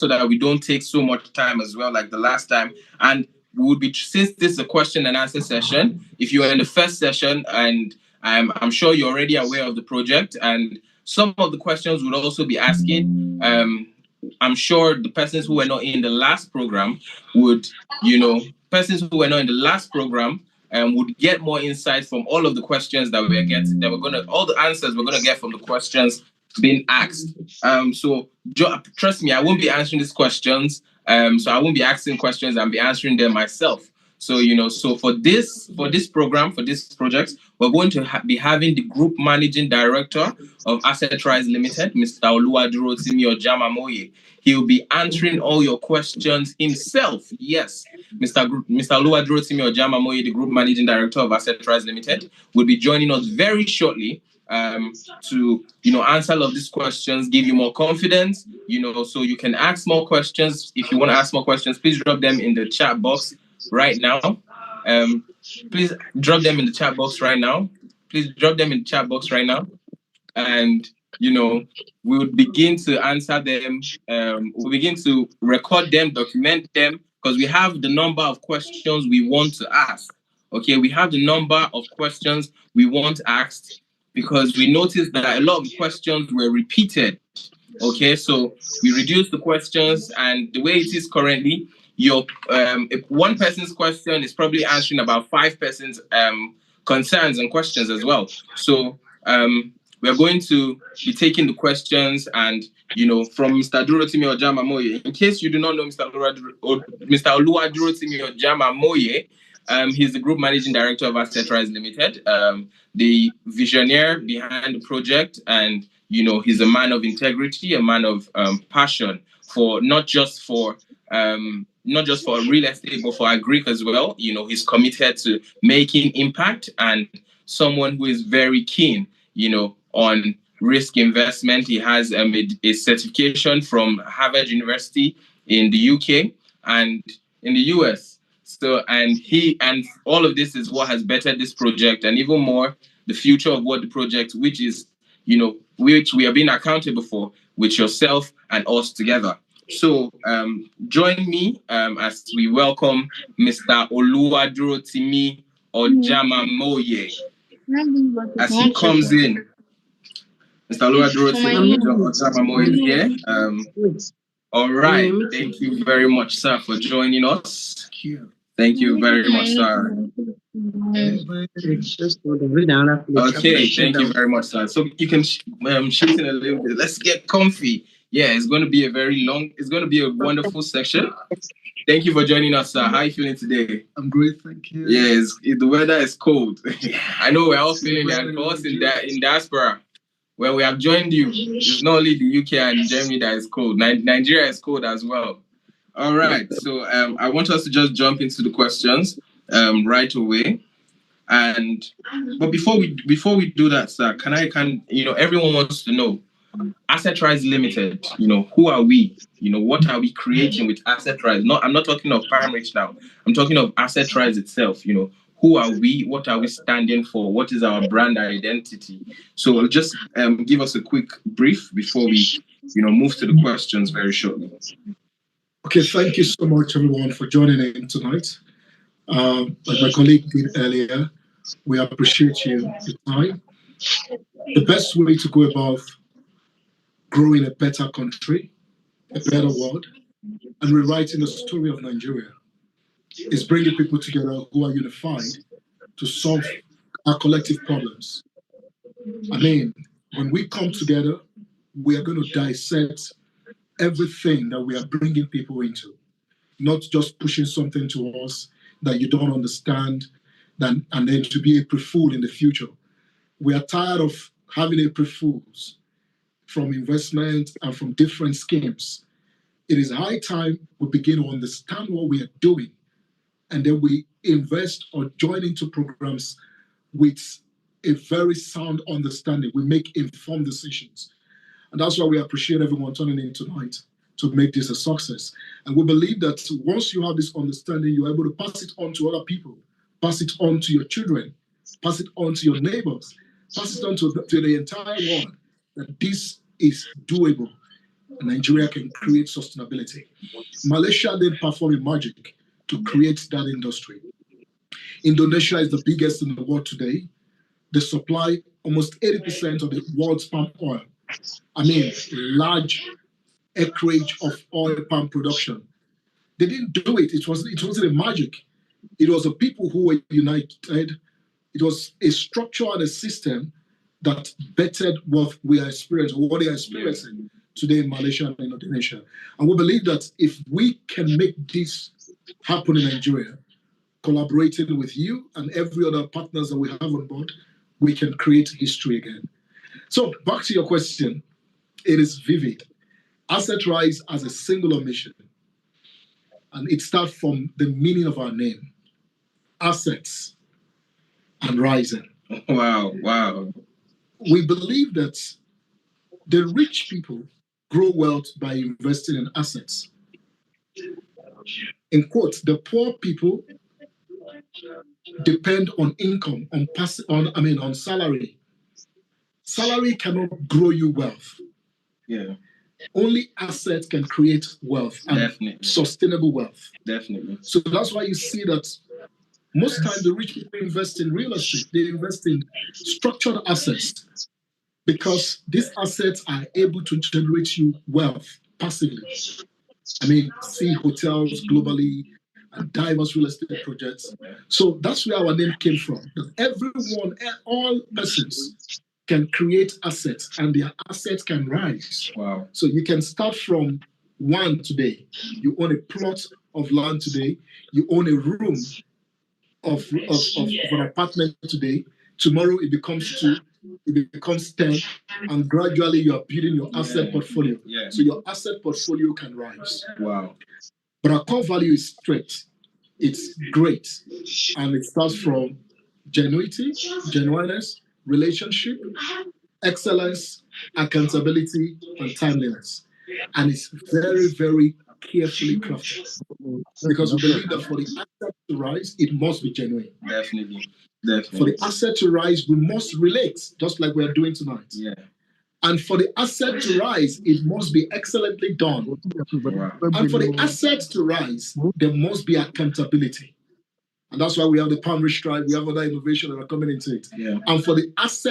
so that we don't take so much time as well, like the last time. And we would be, since this is a question and answer session, if you are in the first session, and I'm sure you're already aware of the project, and some of the questions would also be asking. I'm sure the persons who were not in the last program would, persons who were not in the last program would get more insight from all of the questions that we're getting, all the answers we're gonna get from the questions being asked. So trust me, I won't be answering these questions. So I won't be asking questions. I'll be answering them myself. So so for this program, for this project, we're going to be having the group managing director of Asset Rise Limited, Mr. Oluwadurotimi Ojamamoye. He'll be answering all your questions himself. Yes, Mr. Oluwadurotimi Ojamamoye, the group managing director of Asset Rise Limited, will be joining us very shortly to answer all of these questions, give you more confidence, so you can ask more questions. If you want to ask more questions, please drop them in the chat box right now. Please drop them in the chat box right now. And we'll begin to answer them. We'll begin to record them, document them, because we have the number of questions we want to ask. Okay, we have the number of questions we want asked, because we noticed that a lot of questions were repeated. Okay, so we reduced the questions, and the way it is currently, if one person's question is probably answering about 5 persons' concerns and questions as well. So we're going to be taking the questions, and from Mr. Durotimi Ojamamoye. In case you do not know Mr. Oluwadurotimi Ojamamoye, he's the group managing director of Asset Rise Limited, the visionary behind the project, and he's a man of integrity, a man of passion for not just for real estate, but for agri as well. He's committed to making impact, and someone who is very keen, on risk investment. He has a certification from Harvard University in the UK and in the US. So, and all of this is what has bettered this project, and even more the future of what the project, which is, which we are being accountable for with yourself and us together. So join me as we welcome Mr. Oluwadurotimi Ojamamoye as he comes in. Mr. Oluwadurotimi Ojamamoye is here. All right. Thank you very much, sir, for joining us. Thank you very much, sir. Okay, thank you very much, sir. So you can shoot in a little bit. Let's get comfy. Yeah, it's going to be a wonderful section. Thank you for joining us, sir. How are you feeling today? I'm great, thank you. Yeah, the weather is cold. I know we're all feeling that. For us in diaspora, when we have joined you, it's not only the UK and Germany that is cold. Nigeria is cold as well. All right, so I want us to just jump into the questions right away. But before we do that, sir, everyone wants to know, Asset Rise Limited, who are we? What are we creating with Asset Rise? I'm not talking of Prime Rich now. I'm talking of Asset Rise itself. Who are we? What are we standing for? What is our brand identity? So just give us a quick brief before we, move to the questions very shortly. Okay, thank you so much, everyone, for joining in tonight. Like my colleague did earlier, we appreciate your time. The best way to go about growing a better country, a better world, and rewriting the story of Nigeria is bringing people together who are unified to solve our collective problems. I mean, when we come together, we are going to dissect everything that we are bringing people into, not just pushing something to us that you don't understand, and then to be April Fool in the future. We are tired of having April Fools from investment and from different schemes. It is high time we begin to understand what we are doing, and then we invest or join into programs with a very sound understanding. We make informed decisions. And that's why we appreciate everyone turning in tonight to make this a success. And we believe that once you have this understanding, you're able to pass it on to other people, pass it on to your children, pass it on to your neighbors, pass it on to the entire world, that this is doable. Nigeria can create sustainability. Malaysia did perform a magic to create that industry. Indonesia is the biggest in the world today. They supply almost 80% of the world's palm oil. I mean, large acreage of oil palm production. They didn't do it. It wasn't a magic. It was the people who were united. It was a structure and a system that bettered what we are experiencing, what they are experiencing today in Malaysia and Indonesia. And we believe that if we can make this happen in Nigeria, collaborating with you and every other partners that we have on board, we can create history again. So back to your question, it is vivid. Asset Rise as a singular mission. And it starts from the meaning of our name, assets and rising. Wow, wow. We believe that the rich people grow wealth by investing in assets. In quotes, the poor people depend on income, on salary. Salary cannot grow you wealth. Yeah. Only assets can create wealth and Definitely. sustainable wealth. Definitely. So that's why you see that most times the rich people invest in real estate. They invest in structured assets because these assets are able to generate you wealth passively. I mean, see hotels globally and diverse real estate projects. So that's where our name came from. That everyone, all persons can create assets and their assets can rise. Wow. So you can start from one today. You own a plot of land today. You own a room of an apartment today. Tomorrow it becomes 2, it becomes 10, and gradually you are building your asset portfolio. Yeah. So your asset portfolio can rise. Wow. But our core value is straight. It's great. And it starts from genuinity, genuineness, relationship, excellence, accountability, and timeliness. And it's very, very carefully crafted. Because we believe that for the asset to rise, it must be genuine. Definitely. For the asset to rise, we must relate, just like we are doing tonight. Yeah. And for the asset to rise, it must be excellently done. Wow. And for the asset to rise, there must be accountability. And that's why we have the Palm Rich Tribe, we have other innovations that are coming into it. Yeah. And for the asset